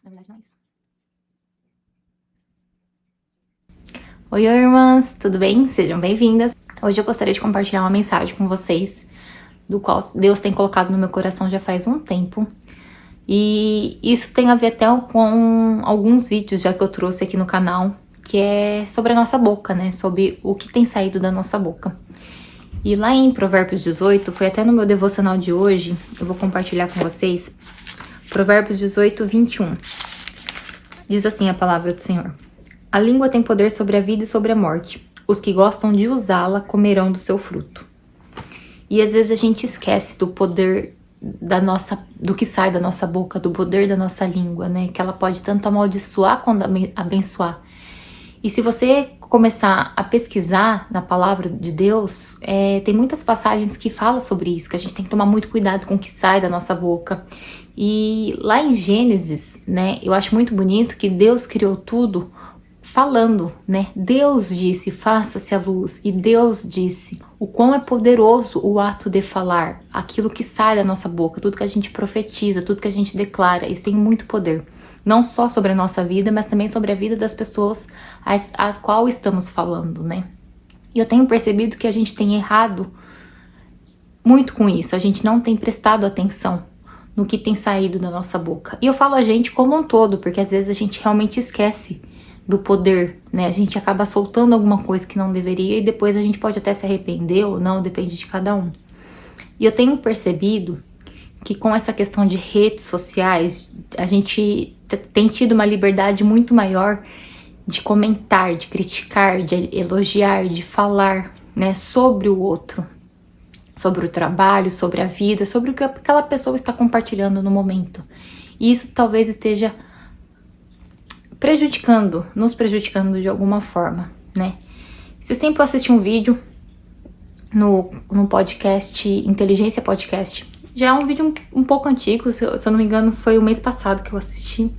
Na verdade, não é isso. Oi, irmãs, tudo bem? Sejam bem-vindas. Hoje eu gostaria de compartilhar uma mensagem com vocês, do qual Deus tem colocado no meu coração já faz um tempo. E isso tem a ver até com alguns vídeos já que eu trouxe aqui no canal, que é sobre a nossa boca, né? Sobre o que tem saído da nossa boca. E lá em Provérbios 18, foi até no meu devocional de hoje, eu vou compartilhar com vocês, Provérbios 18, 21. Diz assim a palavra do Senhor: a língua tem poder sobre a vida e sobre a morte. Os que gostam de usá-la comerão do seu fruto. E às vezes a gente esquece do poder do que sai da nossa boca, do poder da nossa língua, né? Que ela pode tanto amaldiçoar quanto abençoar. E se você começar a pesquisar na palavra de Deus, tem muitas passagens que falam sobre isso, que a gente tem que tomar muito cuidado com o que sai da nossa boca. E lá em Gênesis, né, eu acho muito bonito que Deus criou tudo falando, né? Deus disse, faça-se a luz. E Deus disse o quão é poderoso o ato de falar, aquilo que sai da nossa boca, tudo que a gente profetiza, tudo que a gente declara, isso tem muito poder. Não só sobre a nossa vida, mas também sobre a vida das pessoas às qual estamos falando, né? E eu tenho percebido que a gente tem errado muito com isso. A gente não tem prestado atenção no que tem saído da nossa boca. E eu falo a gente como um todo, porque às vezes a gente realmente esquece do poder, né? A gente acaba soltando alguma coisa que não deveria e depois a gente pode até se arrepender ou não, depende de cada um. E eu tenho percebido que com essa questão de redes sociais, a gente tem tido uma liberdade muito maior de comentar, de criticar, de elogiar, de falar, né, sobre o outro, sobre o trabalho, sobre a vida, sobre o que aquela pessoa está compartilhando no momento. E isso talvez esteja nos prejudicando de alguma forma, né? Se sempre eu assisti um vídeo no podcast Inteligência Podcast, já é um vídeo um pouco antigo, se eu não me engano foi o mês passado que eu assisti.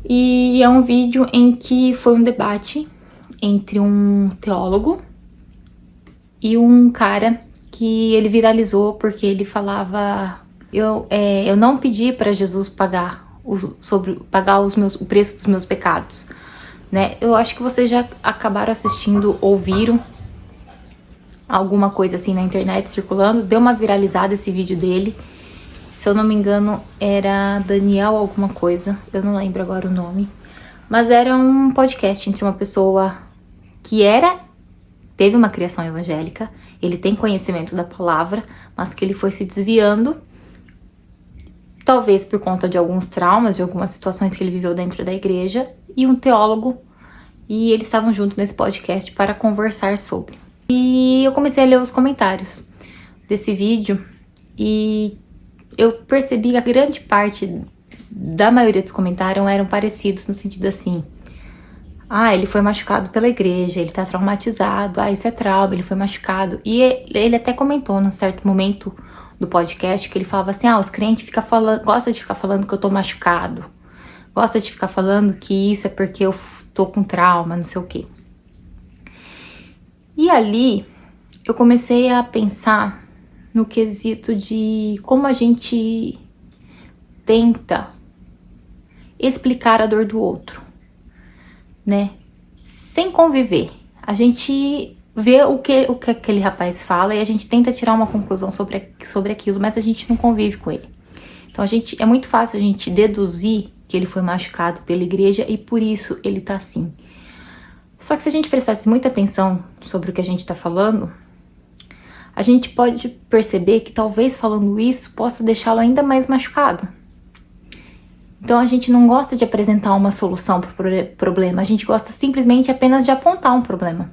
E é um vídeo em que foi um debate entre um teólogo e um cara que ele viralizou porque ele falava: eu não pedi para Jesus pagar o preço dos meus pecados, né? Eu acho que vocês já acabaram assistindo, ouviram alguma coisa assim na internet circulando, deu uma viralizada esse vídeo dele. Se eu não me engano era Daniel alguma coisa, eu não lembro agora o nome, mas era um podcast entre uma pessoa que teve uma criação evangélica, ele tem conhecimento da palavra, mas que ele foi se desviando, talvez por conta de alguns traumas, de algumas situações que ele viveu dentro da igreja, e um teólogo, e eles estavam juntos nesse podcast para conversar sobre. E eu comecei a ler os comentários desse vídeo, e eu percebi que a grande parte da maioria dos comentários eram parecidos, no sentido assim: ele foi machucado pela igreja, ele tá traumatizado, isso é trauma, ele foi machucado. E ele até comentou num certo momento do podcast que ele falava assim: os crentes gostam de ficar falando que eu tô machucado, gosta de ficar falando que isso é porque eu tô com trauma, não sei o quê. E ali eu comecei a pensar no quesito de como a gente tenta explicar a dor do outro, né? Sem conviver. A gente vê o que aquele rapaz fala e a gente tenta tirar uma conclusão sobre aquilo, mas a gente não convive com ele. Então é muito fácil a gente deduzir que ele foi machucado pela igreja e por isso ele tá assim. Só que se a gente prestasse muita atenção sobre o que a gente tá falando, a gente pode perceber que talvez falando isso possa deixá-lo ainda mais machucado. Então a gente não gosta de apresentar uma solução para o problema, a gente gosta simplesmente apenas de apontar um problema.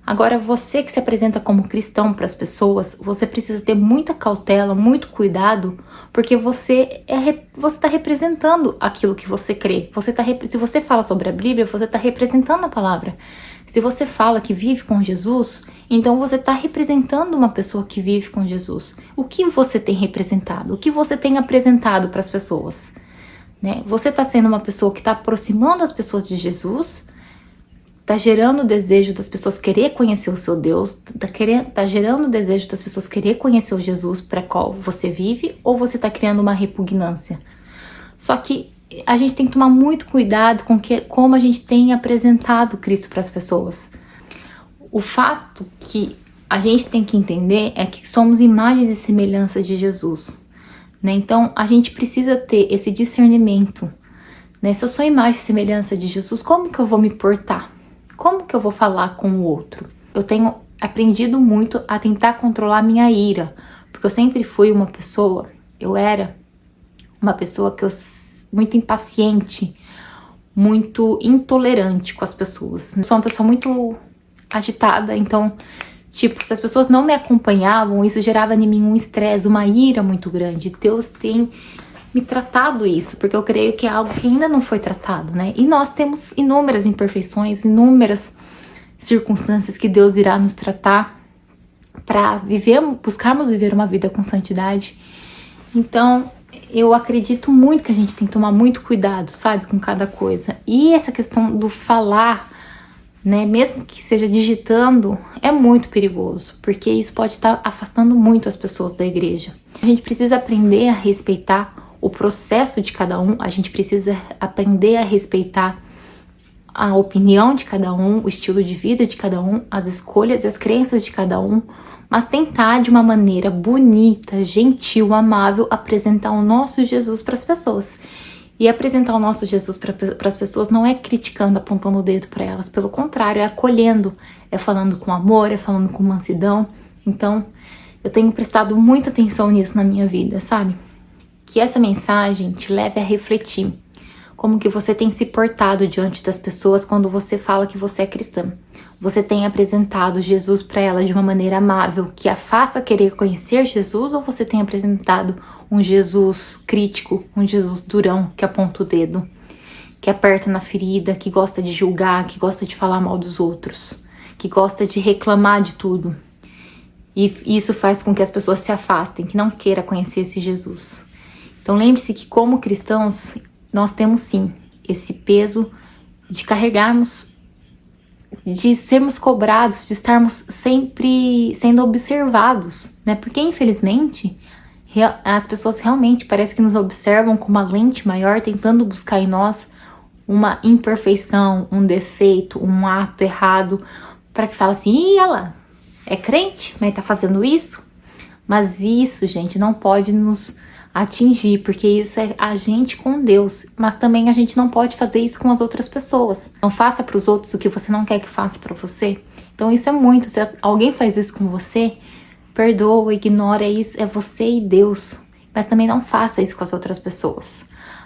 Agora, você que se apresenta como cristão para as pessoas, você precisa ter muita cautela, muito cuidado, porque você está representando aquilo que você crê. Se você fala sobre a Bíblia, você está representando a palavra. Se você fala que vive com Jesus, então você está representando uma pessoa que vive com Jesus. O que você tem representado? O que você tem apresentado para as pessoas? Né? Você está sendo uma pessoa que está aproximando as pessoas de Jesus, está gerando o desejo das pessoas querer conhecer o seu Deus, está gerando o desejo das pessoas querer conhecer o Jesus para qual você vive, ou você está criando uma repugnância? Só que a gente tem que tomar muito cuidado com como a gente tem apresentado Cristo para as pessoas. O fato que a gente tem que entender é que somos imagens e semelhança de Jesus, né? Então, a gente precisa ter esse discernimento, né? Se eu sou imagem e semelhança de Jesus, como que eu vou me portar? Como que eu vou falar com o outro? Eu tenho aprendido muito a tentar controlar a minha ira, porque eu sempre fui uma pessoa, eu era uma pessoa muito impaciente, muito intolerante com as pessoas. Eu sou uma pessoa muito agitada, então, tipo, se as pessoas não me acompanhavam, isso gerava em mim um estresse, uma ira muito grande. Deus tem me tratado isso, porque eu creio que é algo que ainda não foi tratado, né? E nós temos inúmeras imperfeições, inúmeras circunstâncias que Deus irá nos tratar para buscarmos viver uma vida com santidade. Então, eu acredito muito que a gente tem que tomar muito cuidado, sabe, com cada coisa. E essa questão do falar, né, mesmo que seja digitando, é muito perigoso, porque isso pode estar afastando muito as pessoas da igreja. A gente precisa aprender a respeitar o processo de cada um, a gente precisa aprender a respeitar a opinião de cada um, o estilo de vida de cada um, as escolhas e as crenças de cada um, mas tentar de uma maneira bonita, gentil, amável, apresentar o nosso Jesus para as pessoas. E apresentar o nosso Jesus para as pessoas não é criticando, apontando o dedo para elas, pelo contrário, é acolhendo, é falando com amor, é falando com mansidão. Então, eu tenho prestado muita atenção nisso na minha vida, sabe? Que essa mensagem te leve a refletir como que você tem se portado diante das pessoas quando você fala que você é cristã. Você tem apresentado Jesus para ela de uma maneira amável, que a faça querer conhecer Jesus, ou você tem apresentado um Jesus crítico, um Jesus durão, que aponta o dedo, que aperta na ferida, que gosta de julgar, que gosta de falar mal dos outros, que gosta de reclamar de tudo. E isso faz com que as pessoas se afastem, que não queiram conhecer esse Jesus. Então lembre-se que como cristãos, nós temos sim esse peso de carregarmos, de sermos cobrados, de estarmos sempre sendo observados, né? Porque infelizmente as pessoas realmente parece que nos observam com uma lente maior, tentando buscar em nós uma imperfeição, um defeito, um ato errado, para que fale assim, ih, ela é crente, mas tá fazendo isso? Mas isso, gente, não pode nos atingir, porque isso é a gente com Deus, mas também a gente não pode fazer isso com as outras pessoas. Não faça para os outros o que você não quer que faça para você. Então isso é muito, se alguém faz isso com você, perdoa, ignora isso, é você e Deus. Mas também não faça isso com as outras pessoas.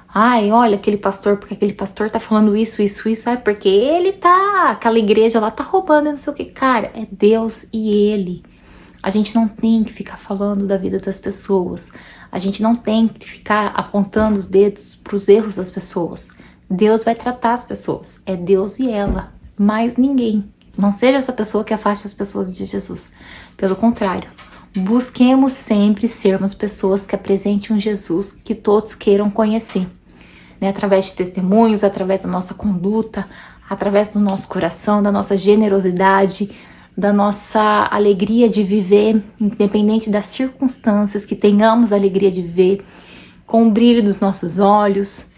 Ai, olha aquele pastor, porque aquele pastor tá falando isso, ai, porque ele tá, aquela igreja lá tá roubando, não sei o que. Cara, é Deus e ele. A gente não tem que ficar falando da vida das pessoas. A gente não tem que ficar apontando os dedos pros erros das pessoas. Deus vai tratar as pessoas. É Deus e ela, mais ninguém. Não seja essa pessoa que afaste as pessoas de Jesus. Pelo contrário, busquemos sempre sermos pessoas que apresentem um Jesus que todos queiram conhecer, né? Através de testemunhos, através da nossa conduta, através do nosso coração, da nossa generosidade, da nossa alegria de viver, independente das circunstâncias, que tenhamos a alegria de viver, com o brilho dos nossos olhos,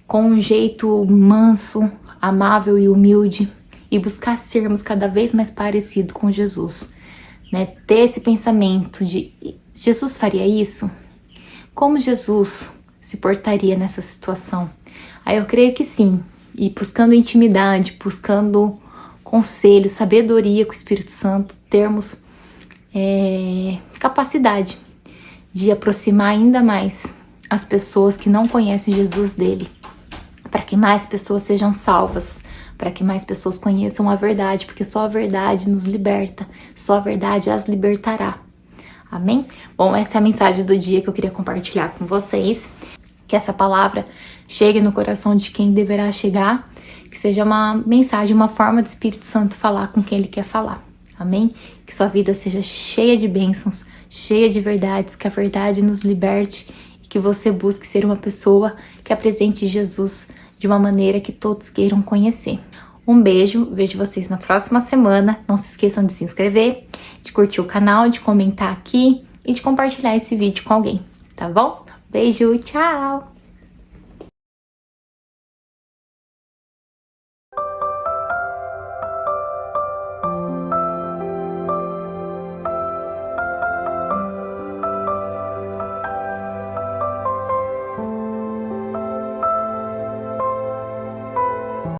com um jeito manso, amável e humilde, e buscar sermos cada vez mais parecidos com Jesus, né? Ter esse pensamento de, Jesus faria isso? Como Jesus se portaria nessa situação? Aí eu creio que sim, e buscando intimidade, buscando conselho, sabedoria com o Espírito Santo, termos capacidade de aproximar ainda mais as pessoas que não conhecem Jesus dele, para que mais pessoas sejam salvas, para que mais pessoas conheçam a verdade, porque só a verdade nos liberta, só a verdade as libertará. Amém? Bom, essa é a mensagem do dia que eu queria compartilhar com vocês, que essa palavra chegue no coração de quem deverá chegar, que seja uma mensagem, uma forma do Espírito Santo falar com quem ele quer falar. Amém? Que sua vida seja cheia de bênçãos, cheia de verdades, que a verdade nos liberte e que você busque ser uma pessoa que apresente Jesus de uma maneira que todos queiram conhecer. Um beijo, vejo vocês na próxima semana. Não se esqueçam de se inscrever, de curtir o canal, de comentar aqui e de compartilhar esse vídeo com alguém, tá bom? Beijo, tchau!